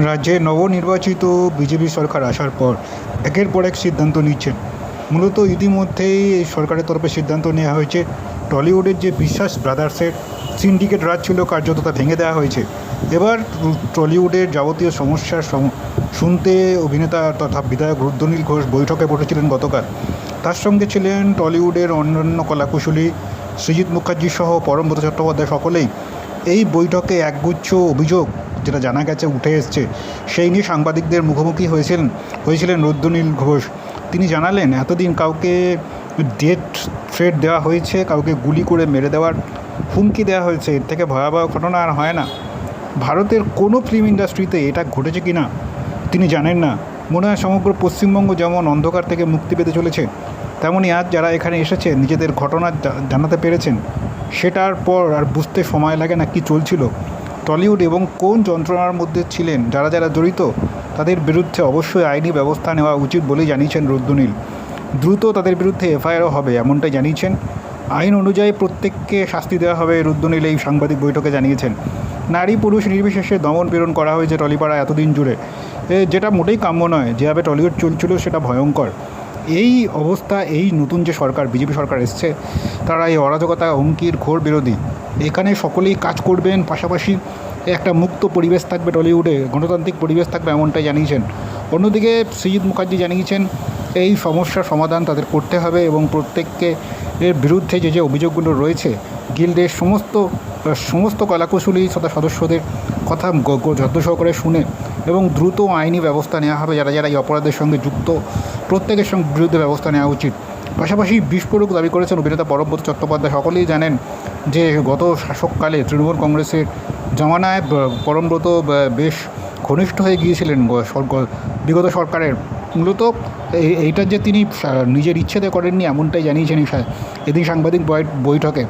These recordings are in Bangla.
রাজ্যে নবনির্বাচিত বিজেপি সরকার আসার পর একের পর এক সিদ্ধান্ত নিচ্ছেন। মূলত ইতিমধ্যেই এই সরকারের তরফে সিদ্ধান্ত নেওয়া হয়েছে, টলিউডের যে বিশ্বাস ব্রাদার্সের সিন্ডিকেট রাজ ছিল কার্যত তা ভেঙে দেওয়া হয়েছে। এবার টলিউডের যাবতীয় সমস্যার শুনতে অভিনেতা তথা বিধায়ক রুদ্রনীল ঘোষ বৈঠকে বসেছিলেন গতকাল। তার সঙ্গে ছিলেন টলিউডের অন্যান্য কলাকুশলী সৃজিত মুখার্জি সহ পরমব্রত চট্টোপাধ্যায়। সকলেই এই বৈঠকে একগুচ্ছ অভিযোগ যেটা জানা গেছে উঠে এসছে, সেই নিয়ে সাংবাদিকদের মুখোমুখি হয়েছিলেন রুদ্রনীল ঘোষ। তিনি জানালেন, এতদিন কাউকে ডেথ থ্রেট দেওয়া হয়েছে, কাউকে গুলি করে মেরে দেওয়ার হুমকি দেওয়া হয়েছে, এর থেকে ভয়াবহ ঘটনা আর হয় না। ভারতের কোনো ফিল্ম ইন্ডাস্ট্রিতে এটা ঘটেছে কি না তিনি জানেন না। মনে হয় সমগ্র পশ্চিমবঙ্গ যেমন অন্ধকার থেকে মুক্তি পেতে চলেছে, তেমনই আজ যারা এখানে এসেছে নিজেদের ঘটনা জানাতে পেরেছেন, সেটার পর আর বুঝতে সময় লাগে না কি চলছিল টলিউড এবং কোন যন্ত্রণার মধ্যে ছিলেন যারা যারা জড়িত। তাদের বিরুদ্ধে অবশ্যই আইনি ব্যবস্থা নেওয়া উচিত বলেই জানিয়েছেন রুদ্রনীল। দ্রুত তাদের বিরুদ্ধে এফআইআরও হবে এমনটাই জানিয়েছেন। আইন অনুযায়ী প্রত্যেককে শাস্তি দেওয়া হবে, রুদ্রনীল এই সাংবাদিক বৈঠকে জানিয়েছেন। নারী পুরুষ নির্বিশেষে দমন পীড়ন করা হয়েছে টলিপাড়া এতদিন জুড়ে, যেটা মোটেই কাম্য নয়। যেভাবে টলিউড চলছিল সেটা ভয়ঙ্কর। এই অবস্থা, এই নতুন যে সরকার বিজেপি সরকার এসছে, তারা এই অরাজকতা হুমকির ঘোর বিরোধী। এখানে সকলেই কাজ করবেন, পাশাপাশি একটা মুক্ত পরিবেশ থাকবে টলিউডে, গণতান্ত্রিক পরিবেশ থাকবে এমনটাই জানিয়েছেন। অন্যদিকে সৃজিত মুখার্জি জানিয়েছেন এই সমস্যার সমাধান তাদের করতে হবে এবং প্রত্যেককে এর বিরুদ্ধে যে অভিযোগগুলো রয়েছে গিল্ডের সমস্ত কলাকুশলী তথা সদস্যদের কথা যত্ন সহকারে শুনে এবং দ্রুত আইনি ব্যবস্থা নেওয়া হবে। যারা যারা এই অপরাধের সঙ্গে যুক্ত প্রত্যেকের সঙ্গে বিরুদ্ধে ব্যবস্থা নেওয়া উচিত। পাশাপাশি বিস্ফোরক দাবি করেছেন অভিনেতা পরমব্রত চট্টোপাধ্যায়। সকলেই জানেন যে গত শাসককালে তৃণমূল কংগ্রেসের জমানায় পরমব্রত বেশ ঘনিষ্ঠ হয়ে গিয়েছিলেন বিগত সরকারের। মূলত এইটার যে তিনি নিজের ইচ্ছেতে করেননি এমনটাই জানিয়েছেন এদিন সাংবাদিক বৈঠকে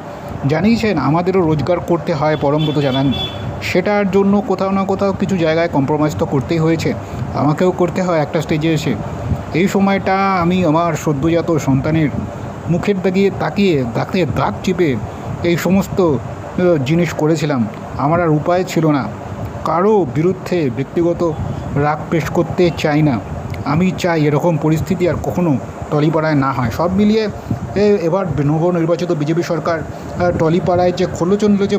জানিয়েছেন। আমাদেরও রোজগার করতে হয়, পরমব্রত জানান। সেটার জন্য কোথাও না কোথাও কিছু জায়গায় কম্প্রোমাইজ তো করতেই হয়েছে, আমাকেও করতে হয় একটা স্টেজে এসে। এই সময়টা আমি আমার সদ্যজাত সন্তানের মুখের তাকিয়ে দাগ চিপে এই সমস্ত জিনিস করেছিলাম। আমার আর উপায় ছিল না। কারো বিরুদ্ধে ব্যক্তিগত রাগ পেশ করতে চাই না। আমি চাই এরকম পরিস্থিতি আর কখনো টলিপাড়ায় না হয়। সব মিলিয়ে এবার নবনির্বাচিত বিজেপি সরকার টলিপাড়ায় যে খোলচন্দ্র যে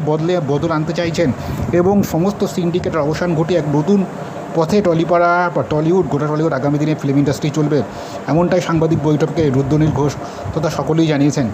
বদল আনতে চাইছেন এবং সমস্ত সিন্ডিকেটের অবসান ঘটিয়ে এক নতুন পথে টলিপাড়া বা গোটা টলিউড আগামী দিনে ফিল্ম ইন্ডাস্ট্রি চলবে, এমনটাই সাংবাদিক বৈঠকে রুদ্রনীল ঘোষ তথা সকলেই জানিয়েছেন।